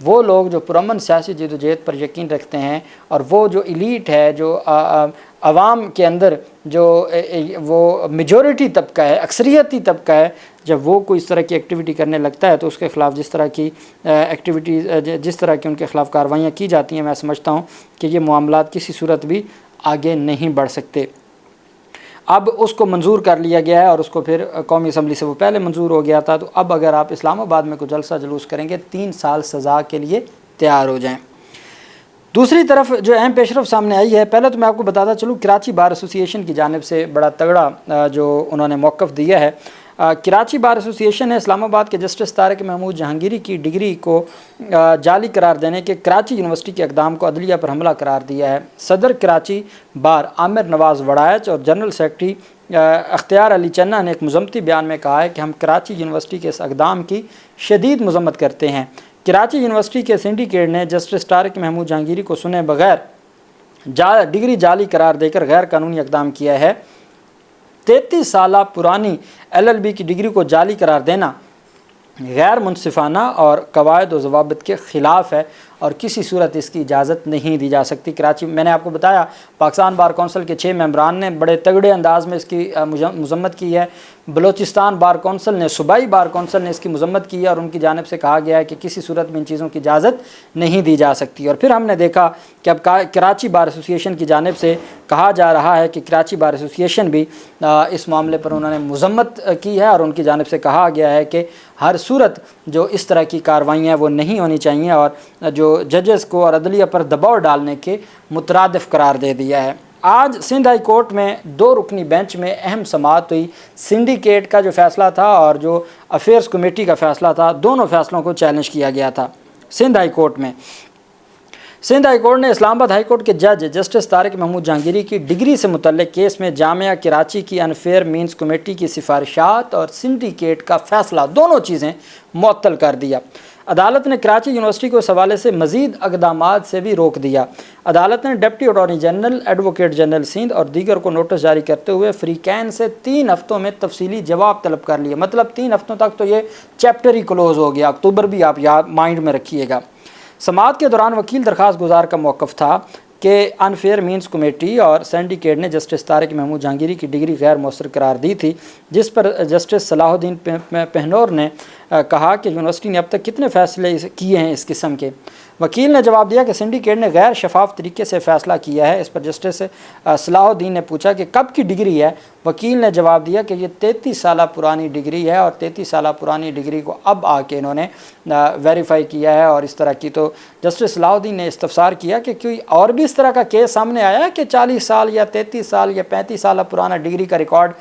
وہ لوگ جو پرامن سیاسی جدوجہد پر یقین رکھتے ہیں اور وہ جو ایلیٹ ہے، جو عوام کے اندر جو وہ میجورٹی طبقہ ہے، اکثریتی طبقہ ہے، جب وہ کوئی اس طرح کی ایکٹیویٹی کرنے لگتا ہے تو اس کے خلاف جس طرح کی ایکٹیویٹیز، جس طرح کی ان کے خلاف کارروائیاں کی جاتی ہیں، میں سمجھتا ہوں کہ یہ معاملات کسی صورت بھی آگے نہیں بڑھ سکتے۔ اب اس کو منظور کر لیا گیا ہے اور اس کو پھر قومی اسمبلی سے وہ پہلے منظور ہو گیا تھا، تو اب اگر آپ اسلام آباد میں کوئی جلسہ جلوس کریں گے 3 سال سزا کے لیے تیار ہو جائیں۔ دوسری طرف جو اہم پیش رفت سامنے آئی ہے، پہلے تو میں آپ کو بتاتا چلوں کراچی بار ایسوسی ایشن کی جانب سے بڑا تگڑا جو انہوں نے موقف دیا ہے۔ کراچی بار ایسوسی ایشن نے اسلام آباد کے جسٹس طارق محمود جہانگیری کی ڈگری کو جعلی قرار دینے کے کراچی یونیورسٹی کے اقدام کو عدلیہ پر حملہ قرار دیا ہے۔ صدر کراچی بار عامر نواز وڑائچ اور جنرل سیکرٹری اختیار علی چنہ نے ایک مذمتی بیان میں کہا ہے کہ ہم کراچی یونیورسٹی کے اس اقدام کی شدید مذمت کرتے ہیں۔ کراچی یونیورسٹی کے سنڈیکیٹ نے جسٹس طارق محمود جہانگیری کو سنے بغیر ڈگری جعلی قرار دے کر غیر قانونی اقدام کیا ہے۔ 33 سالہ پرانی LLB کی ڈگری کو جعلی قرار دینا غیر منصفانہ اور قواعد و ضوابط کے خلاف ہے اور کسی صورت اس کی اجازت نہیں دی جا سکتی۔ کراچی، میں نے آپ کو بتایا، پاکستان بار کونسل کے 6 ممبران نے بڑے تگڑے انداز میں اس کی مذمت کی ہے۔ بلوچستان بار کونسل نے، صوبائی بار کونسل نے اس کی مذمت کی ہے اور ان کی جانب سے کہا گیا ہے کہ کسی صورت میں ان چیزوں کی اجازت نہیں دی جا سکتی۔ اور پھر ہم نے دیکھا کہ اب کراچی بار ایسوسی ایشن کی جانب سے کہا جا رہا ہے کہ کراچی بار ایسوسی ایشن بھی اس معاملے پر انہوں نے مذمت کی ہے اور ان کی جانب سے کہا گیا ہے کہ ہر صورت جو اس طرح کی کارروائیاں وہ نہیں ہونی چاہیے اور جو ججز کو اور عدلیہ پر دباؤ ڈالنے کے مترادف قرار دے دیا ہے۔ آج سندھ ہائی کورٹ میں 2 رکنی بینچ میں اہم سماعت ہوئی۔ سنڈیکیٹ کا جو فیصلہ تھا اور جو افیئرز کمیٹی کا فیصلہ تھا، دونوں فیصلوں کو چیلنج کیا گیا تھا سندھ ہائی کورٹ میں۔ سندھ ہائی کورٹ نے اسلام آباد ہائی کورٹ کے جج جسٹس طارق محمود جہانگیری کی ڈگری سے متعلق کیس میں جامعہ کراچی کی انفیئر مینز کمیٹی کی سفارشات اور سنڈیکیٹ کا فیصلہ، دونوں چیزیں معطل کر دیا۔ عدالت نے کراچی یونیورسٹی کو اس حوالے سے مزید اقدامات سے بھی روک دیا۔ عدالت نے deputy attorney general, advocate general Sindh اور دیگر کو نوٹس جاری کرتے ہوئے فریقین سے 3 ہفتوں میں تفصیلی جواب طلب کر لیا۔ مطلب 3 ہفتوں تک تو یہ چیپٹر ہی کلوز ہو گیا، اکتوبر بھی آپ یاد مائنڈ میں رکھیے گا۔ سماعت کے دوران وکیل درخواست گزار کا موقف تھا کہ انفیئر مینز کمیٹی اور سینڈیکیٹ نے جسٹس طارق محمود جہانگیری کی ڈگری غیر مؤثر قرار دی تھی، جس پر جسٹس صلاح الدین پہنور نے کہا کہ یونیورسٹی نے اب تک کتنے فیصلے کیے ہیں اس قسم کے۔ وکیل نے جواب دیا کہ سنڈیکیٹ نے غیر شفاف طریقے سے فیصلہ کیا ہے۔ اس پر جسٹس صلاح الدین نے پوچھا کہ کب کی ڈگری ہے؟ وکیل نے جواب دیا کہ یہ 33 سالہ پرانی ڈگری ہے اور 33 سالہ پرانی ڈگری کو اب آ کے انہوں نے ویریفائی کیا ہے اور اس طرح کی۔ تو جسٹس صلاح الدین نے استفسار کیا کہ کوئی اور بھی اس طرح کا کیس سامنے آیا کہ 40 سال یا 33 سال یا 35 سالہ پرانا ڈگری کا ریکارڈ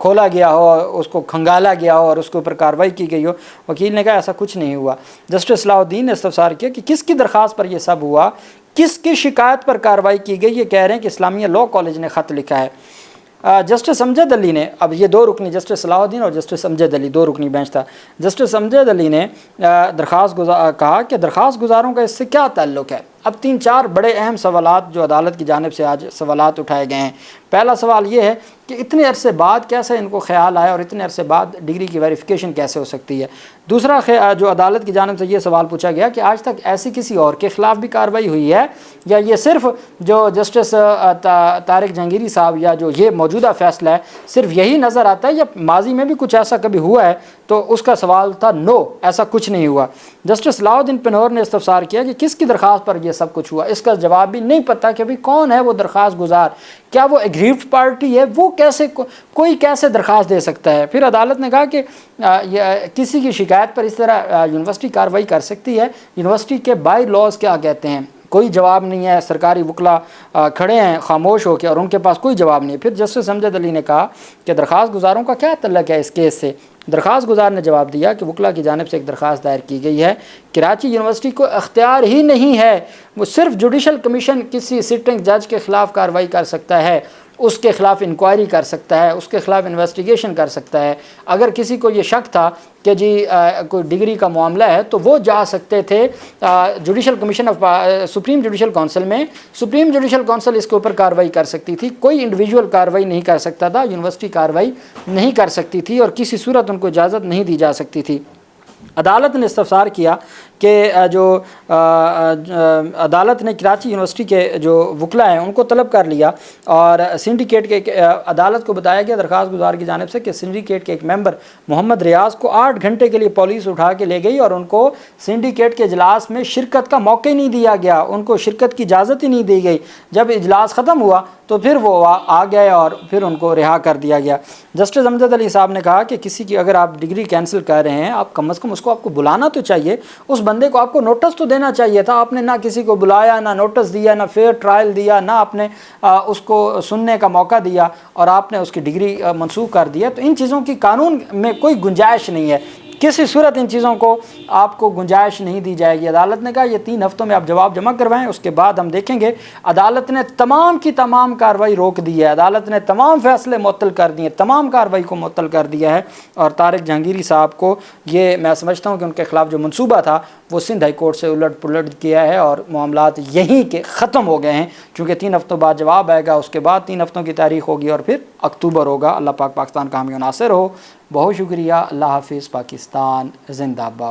کھولا گیا ہو، اس کو کھنگالا گیا ہو اور اس کے اوپر کارروائی کی گئی ہو؟ وکیل نے کہا ایسا کچھ نہیں ہوا۔ جسٹس صلاح الدین نے استفسار کیا کہ کس کی درخواست پر یہ سب ہوا، کس کی شکایت پر کارروائی کی گئی؟ یہ کہہ رہے ہیں کہ اسلامیہ لاء کالج نے خط لکھا ہے۔ جسٹس امجد علی نے، اب یہ 2 رکنی جسٹس صلاح الدین اور جسٹس امجد علی، 2 رکنی بینچ تھا۔ جسٹس امجد علی نے کہا کہ درخواست گزاروں کا اس سے کیا تعلق ہے؟ اب 3-4 بڑے اہم سوالات جو عدالت کی جانب سے آج سوالات اٹھائے گئے ہیں۔ پہلا سوال یہ ہے کہ اتنے عرصے بعد کیسے ان کو خیال آیا اور اتنے عرصے بعد ڈگری کی ویریفیکیشن کیسے ہو سکتی ہے؟ دوسرا جو عدالت کی جانب سے یہ سوال پوچھا گیا کہ آج تک ایسی کسی اور کے خلاف بھی کارروائی ہوئی ہے یا یہ صرف جو جسٹس طارق جہانگیری صاحب یا جو یہ موجودہ فیصلہ ہے صرف یہی نظر آتا ہے یا ماضی میں بھی کچھ ایسا کبھی ہوا ہے؟ تو اس کا سوال تھا نو، ایسا کچھ نہیں ہوا۔ جسٹس صلاح الدین پہنور نے استفسار کیا کہ کس کی درخواست پر یہ سب کچھ ہوا؟ اس کا جواب بھی نہیں پتہ کہ ابھی کون ہے وہ درخواست گزار، کیا وہ ایگریوڈ پارٹی ہے، وہ کیسے کوئی کیسے درخواست دے سکتا ہے؟ پھر عدالت نے کہا کہ کسی کی شکایت پر اس طرح یونیورسٹی کارروائی کر سکتی ہے، یونیورسٹی کے بائی لاز کیا کہتے ہیں؟ کوئی جواب نہیں ہے، سرکاری وکلا کھڑے ہیں خاموش ہو کے اور ان کے پاس کوئی جواب نہیں ہے۔ پھر جسٹس امجد علی نے کہا کہ درخواست گزاروں کا کیا تعلق ہے اس کیس سے؟ درخواست گزار نے جواب دیا کہ وکلا کی جانب سے ایک درخواست دائر کی گئی ہے، کراچی یونیورسٹی کو اختیار ہی نہیں ہے، وہ صرف جوڈیشل کمیشن کسی سٹنگ جج کے خلاف کارروائی کر سکتا ہے، اس کے خلاف انکوائری کر سکتا ہے، اس کے خلاف انویسٹیگیشن کر سکتا ہے۔ اگر کسی کو یہ شک تھا کہ جی کوئی ڈگری کا معاملہ ہے تو وہ جا سکتے تھے judicial commission of supreme judicial council میں، سپریم جوڈیشل کونسل اس کے اوپر کارروائی کر سکتی تھی، کوئی انڈیویجول کارروائی نہیں کر سکتا تھا، یونیورسٹی کارروائی نہیں کر سکتی تھی اور کسی صورت ان کو اجازت نہیں دی جا سکتی تھی۔ عدالت نے استفسار کیا کہ جو عدالت نے کراچی یونیورسٹی کے جو وکلا ہیں ان کو طلب کر لیا اور سنڈیکیٹ کے عدالت کو بتایا گیا درخواست گزار کی جانب سے کہ سنڈیکیٹ کے ایک ممبر محمد ریاض کو 8 گھنٹے کے لیے پولیس اٹھا کے لے گئی اور ان کو سنڈیکیٹ کے اجلاس میں شرکت کا موقع ہی نہیں دیا گیا، ان کو شرکت کی اجازت ہی نہیں دی گئی۔ جب اجلاس ختم ہوا تو پھر وہ آ گئے اور پھر ان کو رہا کر دیا گیا۔ جسٹس امجد علی صاحب نے کہا کہ کسی کی اگر آپ ڈگری کینسل کر رہے ہیں، آپ کم از کم اس کو آپ کو بلانا تو چاہیے، اس بندے کو آپ کو نوٹس تو دینا چاہیے تھا۔ آپ نے نہ کسی کو بلایا، نہ نوٹس دیا، نہ فیئر ٹرائل دیا، نہ آپ نے اس کو سننے کا موقع دیا اور آپ نے اس کی ڈگری منسوخ کر دیا۔ تو ان چیزوں کی قانون میں کوئی گنجائش نہیں ہے، کسی صورت ان چیزوں کو آپ کو گنجائش نہیں دی جائے گی۔ عدالت نے کہا یہ 3 ہفتوں میں آپ جواب جمع کروائیں، اس کے بعد ہم دیکھیں گے۔ عدالت نے تمام کی تمام کارروائی روک دی ہے، عدالت نے تمام فیصلے معطل کر دیے، تمام کارروائی کو معطل کر دیا ہے اور طارق جہانگیری صاحب کو یہ میں سمجھتا ہوں کہ ان کے خلاف جو منصوبہ تھا وہ سندھ ہائی کورٹ سے الٹ پلٹ کیا ہے اور معاملات یہیں کے ختم ہو گئے ہیں، چونکہ 3 ہفتوں بعد جواب آئے گا، اس کے بعد 3 ہفتوں کی تاریخ ہوگی اور پھر اکتوبر ہوگا۔ اللہ پاک پاکستان کا حامی و ناصر ہو۔ بہت شکریہ۔ اللہ حافظ۔ پاکستان زندہ باد۔